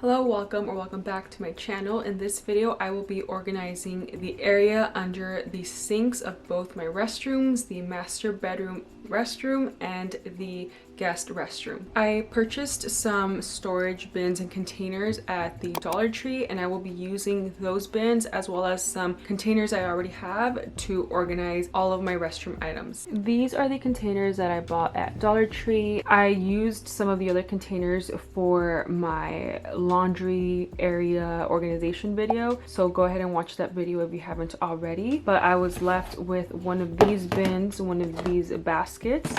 Hello, welcome back to my channel. In this video, I will be organizing the area under the sinks of both my restrooms, the master bedroom restroom and the guest restroom. I purchased some storage bins and containers at the Dollar Tree, and I will be using those bins as well as some containers I already have to organize all of my restroom items. These are the containers that I bought at Dollar Tree. I used some of the other containers for my laundry area organization video, so go ahead and watch that video if you haven't already. But I was left with one of these bins, one of these baskets,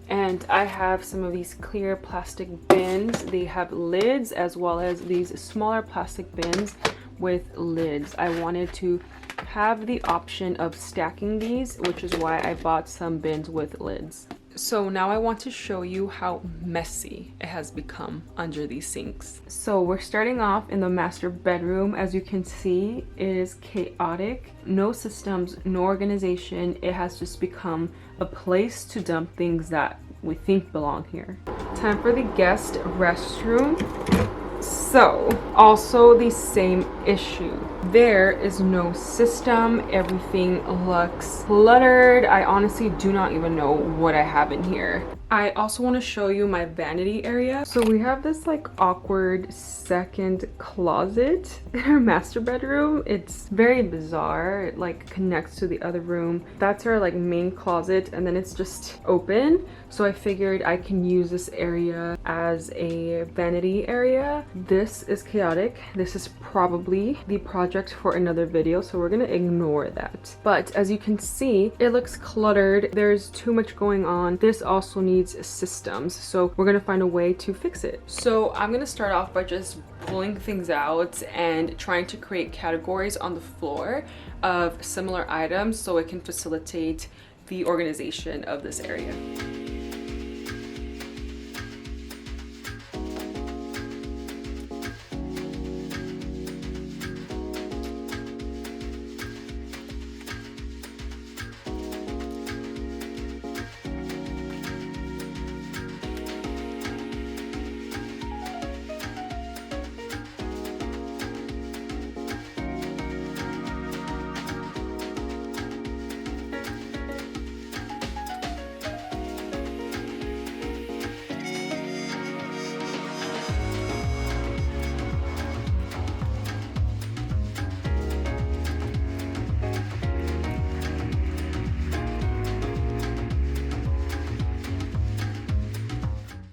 and I have some of these clear plastic bins. They have lids as well as these smaller plastic bins with lids. I wanted to have the option of stacking these, which is why I bought some bins with lids. So now I want to show you how messy it has become under these sinks. So we're starting off in the master bedroom. As you can see, it is chaotic. No systems, no organization. It has just become a place to dump things that we think belong here. Time for the guest restroom. So, also the same issue. There is no system. Everything looks cluttered. I honestly do not even know what I have in here. I also want to show you my vanity area. So we have this like awkward second closet in our master bedroom. It's very bizarre. It like connects to the other room. That's our like main closet, and then it's just open. So I figured I can use this area as a vanity area. This is chaotic. This is probably the project for another video, so we're gonna ignore that. But as you can see, it looks cluttered. There's too much going on. This also needs systems, so we're gonna find a way to fix it. So I'm gonna start off by just pulling things out and trying to create categories on the floor of similar items so it can facilitate the organization of this area.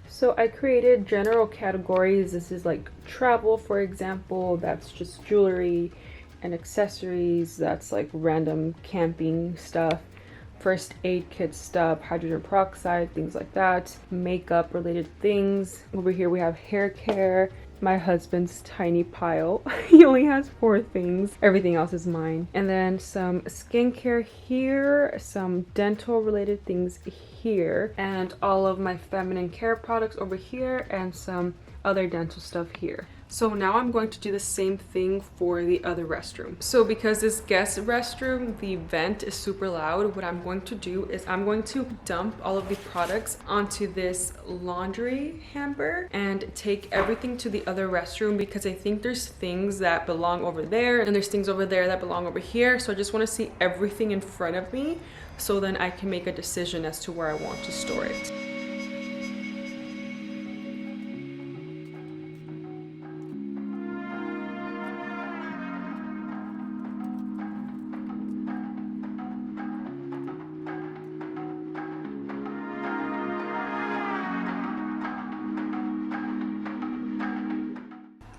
So I created general categories. This is like travel, for example. That's just jewelry and accessories. That's like random camping stuff. First aid kit stuff, hydrogen peroxide, things like that. Makeup related things. Over here we have hair care. My husband's tiny pile. He only has 4 things. Everything else is mine. And then some skincare here, some dental related things here, and all of my feminine care products over here, and some other dental stuff here. So now I'm going to do the same thing for the other restroom. So because this guest restroom, the vent is super loud, what I'm going to do is I'm going to dump all of the products onto this laundry hamper and take everything to the other restroom, because I think there's things that belong over there and there's things over there that belong over here. So I just want to see everything in front of me so then I can make a decision as to where I want to store it.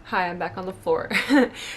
Hi, I'm back on the floor.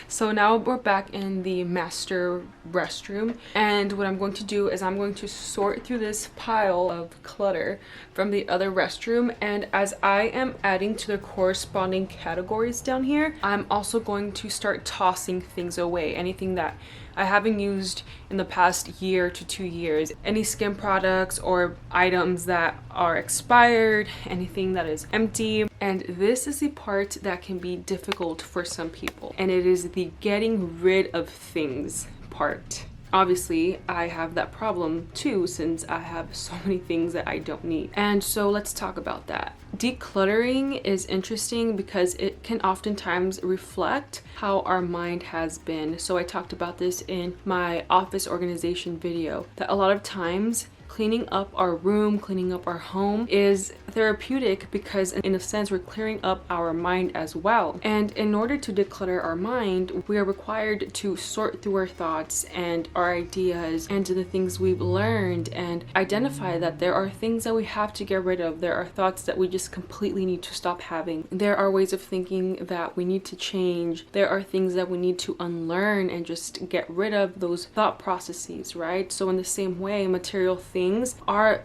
So now we're back in the master restroom, and what I'm going to do is I'm going to sort through this pile of clutter from the other restroom, and as I am adding to the corresponding categories down here, I'm also going to start tossing things away. Anything that I haven't used in the past year to 2 years. Any skin products or items that are expired, anything that is empty. And this is the part that can be difficult for some people. And it is the getting rid of things part. Obviously, I have that problem too, since I have so many things that I don't need. And so let's talk about that. Decluttering is interesting because it can oftentimes reflect how our mind has been. So I talked about this in my office organization video, that a lot of times cleaning up our room, cleaning up our home is therapeutic because in a sense we're clearing up our mind as well. And in order to declutter our mind, we are required to sort through our thoughts and our ideas and the things we've learned and identify that there are things that we have to get rid of. There are thoughts that we just completely need to stop having. There are ways of thinking that we need to change. There are things that we need to unlearn and just get rid of those thought processes, right? So in the same way, material things are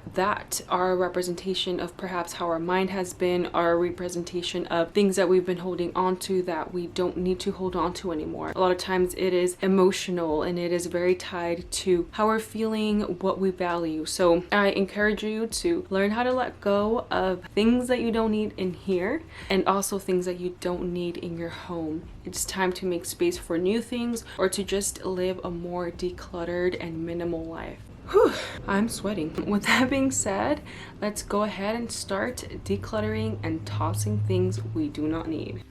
a representation of perhaps how our mind has been, are a representation of things that we've been holding on to that we don't need to hold on to anymore. A lot of times it is emotional and it is very tied to how we're feeling, what we value. So I encourage you to learn how to let go of things that you don't need in here and also things that you don't need in your home. It's time to make space for new things or to just live a more decluttered and minimal life. Whew, I'm sweating. With that being said, let's go ahead and start decluttering and tossing things we do not need.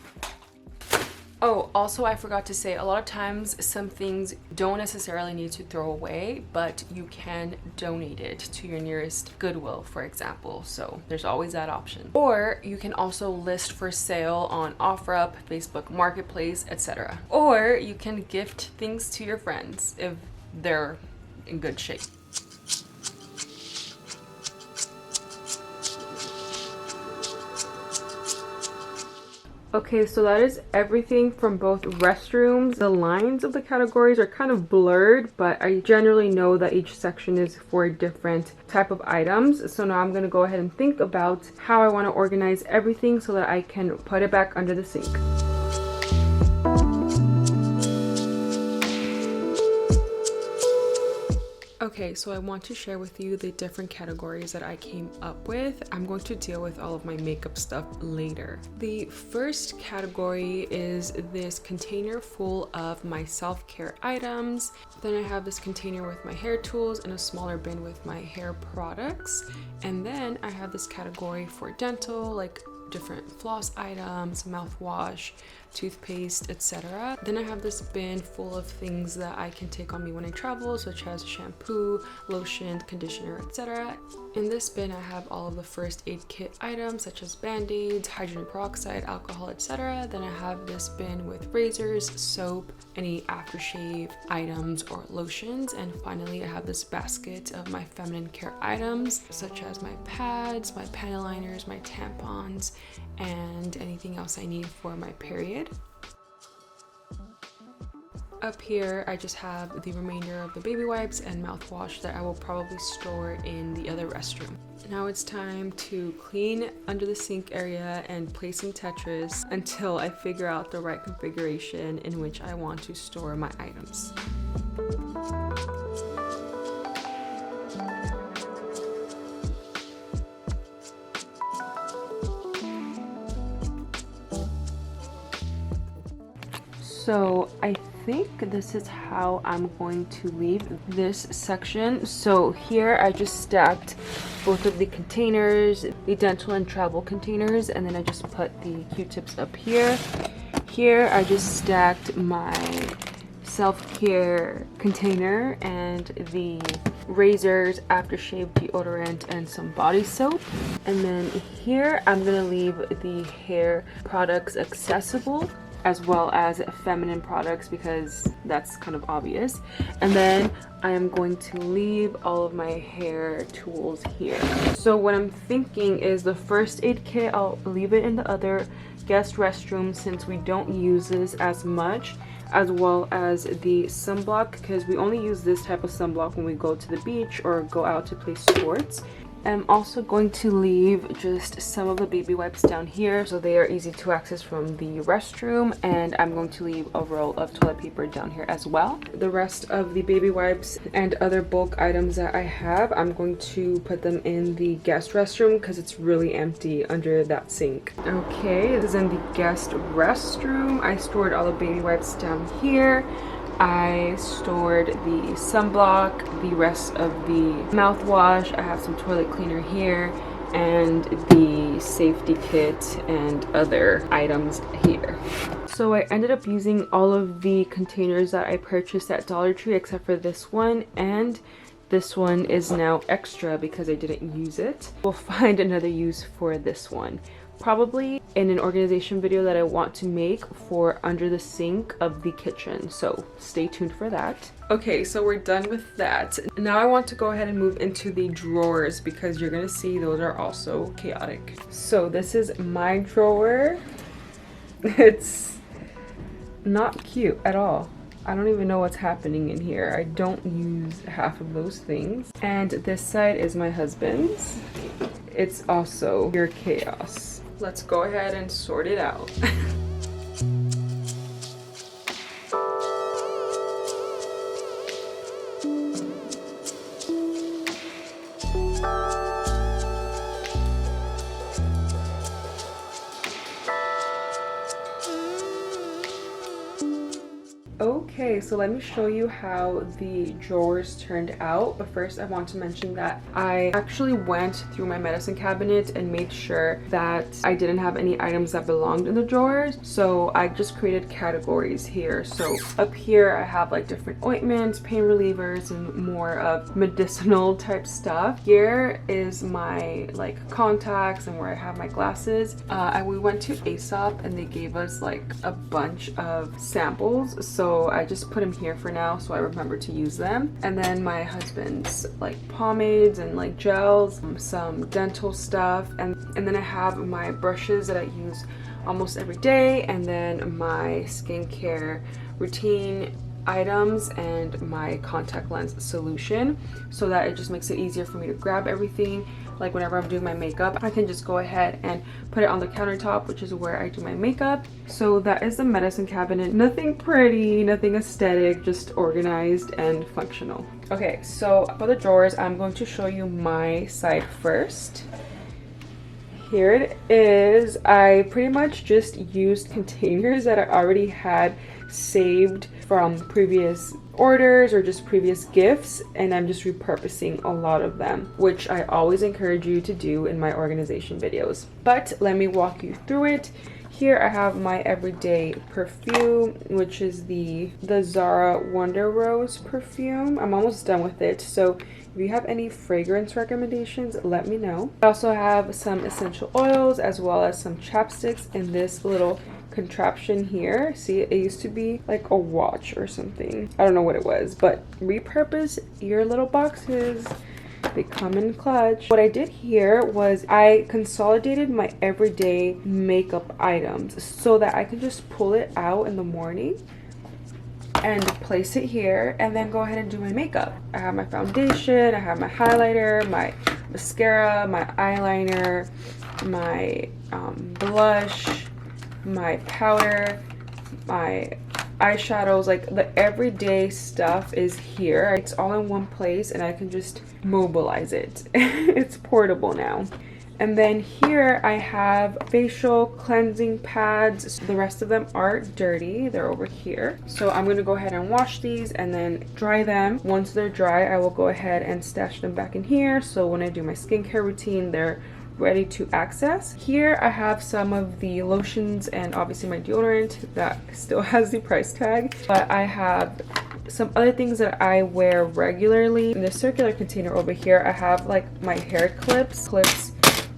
Oh, also I forgot to say, a lot of times some things don't necessarily need to throw away, but you can donate it to your nearest Goodwill, for example. So there's always that option. Or you can also list for sale on OfferUp, Facebook Marketplace, etc. Or you can gift things to your friends if they're in good shape. Okay, so that is everything from both restrooms. The lines of the categories are kind of blurred, but I generally know that each section is for a different type of items. So now I'm going to go ahead and think about how I want to organize everything so that I can put it back under the sink. Okay, so I want to share with you the different categories that I came up with. I'm going to deal with all of my makeup stuff later. The first category is this container full of my self-care items. Then I have this container with my hair tools and a smaller bin with my hair products. And then I have this category for dental, like different floss items, mouthwash, toothpaste, etc. Then I have this bin full of things that I can take on me when I travel, such as shampoo, lotion, conditioner, etc. In this bin I have all of the first aid kit items such as band-aids, hydrogen peroxide, alcohol, etc. Then I have this bin with razors, soap, any aftershave items or lotions. And finally I have this basket of my feminine care items such as my pads, my panty liners, my tampons, and anything else I need for my period. Up here, I just have the remainder of the baby wipes and mouthwash that I will probably store in the other restroom. Now it's time to clean under the sink area and play some Tetris until I figure out the right configuration in which I want to store my items. So I think this is how I'm going to leave this section. So here I just stacked both of the containers, the dental and travel containers, and then I just put the Q-tips up here. Here I just stacked my self-care container and the razors, aftershave, deodorant, and some body soap. And then here I'm gonna leave the hair products accessible, as well as feminine products because that's kind of obvious. And then I am going to leave all of my hair tools here. So what I'm thinking is the first aid kit, I'll leave it in the other guest restroom since we don't use this as much, as well as the sunblock because we only use this type of sunblock when we go to the beach or go out to play sports. I'm also going to leave just some of the baby wipes down here so they are easy to access from the restroom, and I'm going to leave a roll of toilet paper down here as well. The rest of the baby wipes and other bulk items that I have, I'm going to put them in the guest restroom because it's really empty under that sink. Okay, this is in the guest restroom. I stored all the baby wipes down here. I stored the sunblock, the rest of the mouthwash. I have some toilet cleaner here, and the safety kit and other items here. So I ended up using all of the containers that I purchased at Dollar Tree except for this one, and this one is now extra because I didn't use it. We'll find another use for this one, probably in an organization video that I want to make for under the sink of the kitchen, so stay tuned for that. Okay, so we're done with that. Now I want to go ahead and move into the drawers because you're gonna see those are also chaotic. So this is my drawer. It's not cute at all. I don't even know what's happening in here. I don't use half of those things. And this side is my husband's. It's also pure chaos. Let's go ahead and sort it out. Okay, so let me show you how the drawers turned out. But first I want to mention that I actually went through my medicine cabinet and made sure that I didn't have any items that belonged in the drawers. So I just created categories here. So up here I have like different ointments, pain relievers, and more of medicinal type stuff. Here is my like contacts and where I have my glasses. We went to Aesop and they gave us like a bunch of samples. So I just put them here for now so I remember to use them. And then my husband's like pomades and like gels, some dental stuff, and then I have my brushes that I use almost every day, and then my skincare routine items and my contact lens solution, so that it just makes it easier for me to grab everything. Like whenever I'm doing my makeup, I can just go ahead and put it on the countertop, which is where I do my makeup. So that is the medicine cabinet. Nothing pretty, nothing aesthetic, just organized and functional. Okay, so for the drawers, I'm going to show you my side first. Here it is. I pretty much just used containers that I already had saved from previous orders or just previous gifts, and I'm just repurposing a lot of them, which I always encourage you to do in my organization videos. But let me walk you through it. Here I have my everyday perfume, which is the Zara Wonder Rose perfume. I'm almost done with it, so if you have any fragrance recommendations, let me know. I also have some essential oils as well as some chapsticks in this little contraption here. See, it used to be like a watch or something. I don't know what it was, but repurpose your little boxes. They come in clutch. What I did here was I consolidated my everyday makeup items so that I can just pull it out in the morning and place it here and then go ahead and do my makeup. I have my foundation, I have my highlighter, my mascara, my eyeliner, my blush, my powder, my eyeshadows. Like the everyday stuff is here. It's all in one place and I can just mobilize it. It's portable now. And then here I have facial cleansing pads. The rest of them are dirty. They're over here. So I'm going to go ahead and wash these and then dry them. Once they're dry, I will go ahead and stash them back in here. So when I do my skincare routine, they're ready to access. Here I have some of the lotions and obviously my deodorant that still has the price tag. But I have some other things that I wear regularly. In the circular container over here, I have like my hair clips. Clips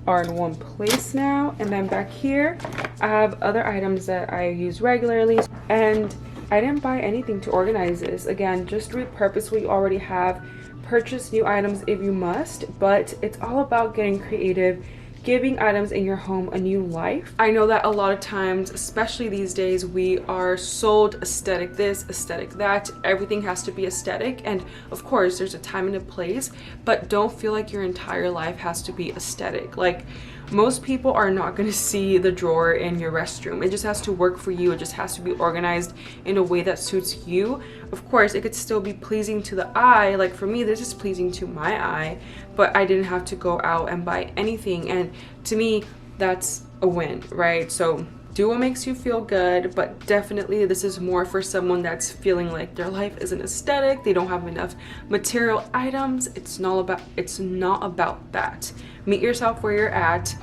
are in one place now, and then back here I have other items that I use regularly, and I didn't buy anything to organize this. Again, just repurpose what you already have, purchase new items if you must, but it's all about getting creative, giving items in your home a new life. I know that a lot of times, especially these days, we are sold aesthetic this, aesthetic that. Everything has to be aesthetic, and of course there's a time and a place, but don't feel like your entire life has to be aesthetic. Like, most people are not going to see the drawer in your restroom. It just has to work for you. It just has to be organized in a way that suits you. Of course, it could still be pleasing to the eye. Like for me, this is pleasing to my eye, but I didn't have to go out and buy anything. And to me, that's a win, right? So Do what makes you feel good, but definitely this is more for someone that's feeling like their life isn't aesthetic, they don't have enough material items. It's not about that. Meet yourself where you're at,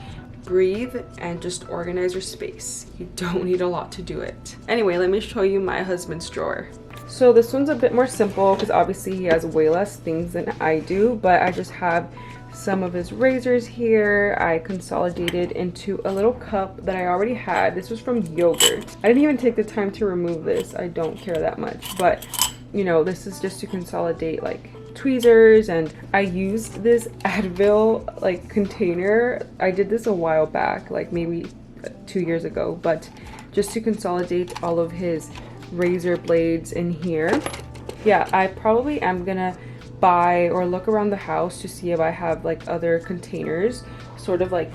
breathe, and just organize your space. You don't need a lot to do it. Anyway, let me show you my husband's drawer. So this one's a bit more simple because obviously he has way less things than I do, but I just have some of his razors here. I consolidated into a little cup that I already had. This was from yogurt. I didn't even take the time to remove this. I don't care that much, but you know, this is just to consolidate like tweezers. And I used this Advil like container. I did this a while back, like maybe 2 years ago, but just to consolidate all of his razor blades in here. Yeah, I probably am gonna buy or look around the house to see if I have like other containers, sort of like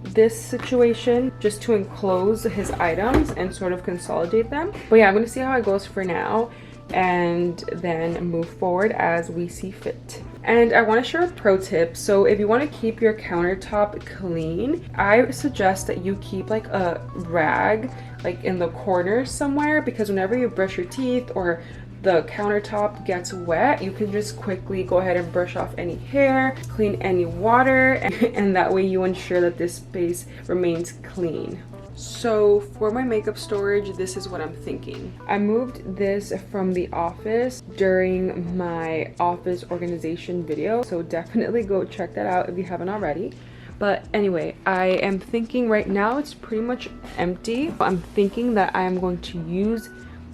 this situation, just to enclose his items and sort of consolidate them. But yeah, I'm gonna see how it goes for now and then move forward as we see fit. And I want to share a pro tip. So if you want to keep your countertop clean, I suggest that you keep like a rag like in the corner somewhere, because whenever you brush your teeth or the countertop gets wet, you can just quickly go ahead and brush off any hair, clean any water, and that way you ensure that this space remains clean. So for my makeup storage, this is what I'm thinking. I moved this from the office during my office organization video, so definitely go check that out if you haven't already. But anyway, I am thinking right now it's pretty much empty. I'm thinking that I am going to use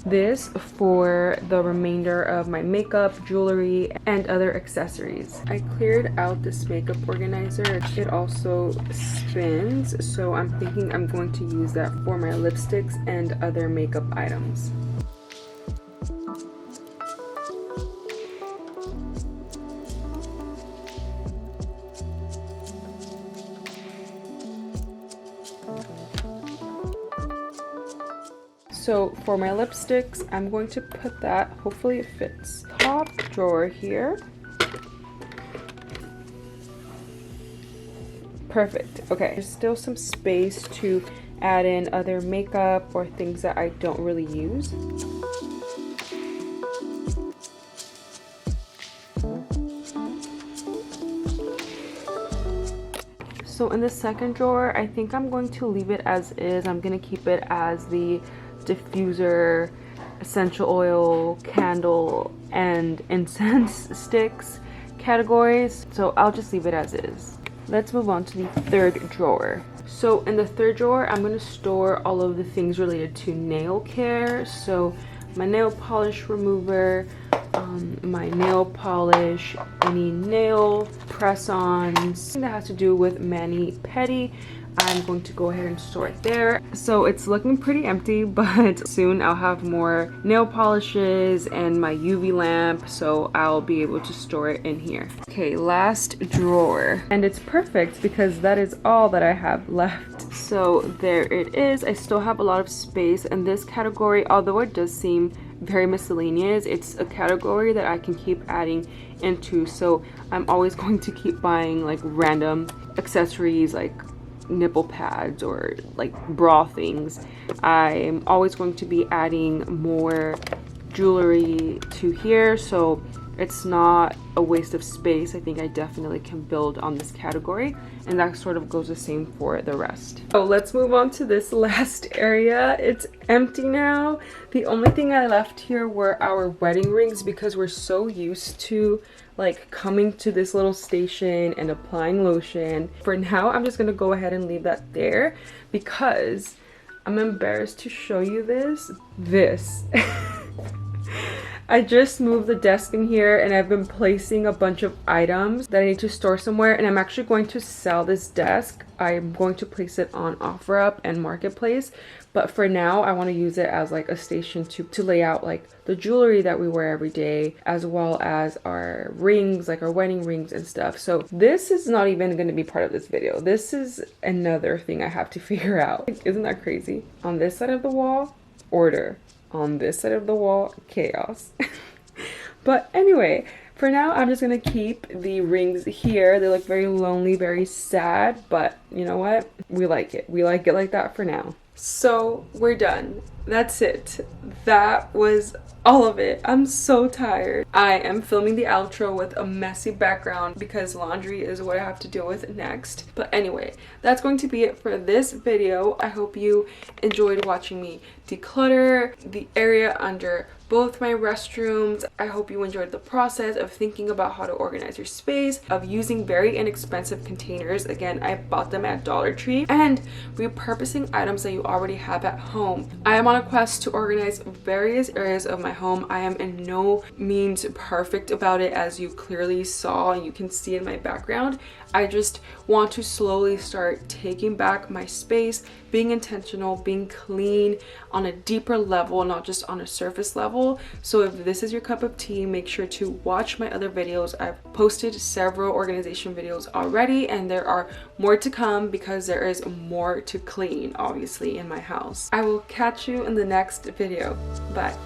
this for the remainder of my makeup, jewelry, and other accessories. I cleared out this makeup organizer. It also spins, so I'm thinking I'm going to use that for my lipsticks and other makeup items. So for my lipsticks, I'm going to put that, hopefully it fits, top drawer here. Perfect. Okay, there's still some space to add in other makeup or things that I don't really use. So in the second drawer, I think I'm going to leave it as is. I'm going to keep it as the diffuser, essential oil, candle, and incense sticks categories. So I'll just leave it as is. Let's move on to the third drawer. So in the third drawer, I'm going to store all of the things related to nail care. So my nail polish remover, my nail polish, any nail press-ons that has to do with mani-pedi. I'm going to go ahead and store it there. So it's looking pretty empty, but soon I'll have more nail polishes and my UV lamp, so I'll be able to store it in here. Okay, last drawer. And it's perfect because that is all that I have left. So there it is. I still have a lot of space in this category, although it does seem very miscellaneous. It's a category that I can keep adding into, so I'm always going to keep buying like random accessories like nipple pads or like bra things. I'm always going to be adding more jewelry to here, so it's not a waste of space. I think I definitely can build on this category, and that sort of goes the same for the rest. So let's move on to this last area. It's empty now. The only thing I left here were our wedding rings, because we're so used to like coming to this little station and applying lotion. For now, I'm just gonna go ahead and leave that there because I'm embarrassed to show you this. I just moved the desk in here and I've been placing a bunch of items that I need to store somewhere, and I'm actually going to sell this desk. I'm going to place it on OfferUp and Marketplace, but for now I want to use it as like a station to lay out like the jewelry that we wear every day, as well as our rings, like our wedding rings and stuff. So this is not even going to be part of this video. This is another thing I have to figure out. Isn't that crazy? On this side of the wall, order. On this side of the wall, chaos. But anyway, for now I'm just gonna keep the rings here. They look very lonely, very sad, but you know what, we like it like that for now. So we're done. That's it. That was all of it. I'm so tired. I am filming the outro with a messy background because laundry is what I have to deal with next. But anyway, that's going to be it for this video. I hope you enjoyed watching me declutter the area under both my restrooms. I hope you enjoyed the process of thinking about how to organize your space, of using very inexpensive containers. Again, I bought them at Dollar Tree, and repurposing items that you already have at home. I am on a quest to organize various areas of my home. I am in no means perfect about it, as you clearly saw and you can see in my background. I just want to slowly start taking back my space, being intentional, being clean on a deeper level, not just on a surface level. So if this is your cup of tea, make sure to watch my other videos. I've posted several organization videos already, and there are more to come because there is more to clean, obviously, in my house. I will catch you in the next video. Bye.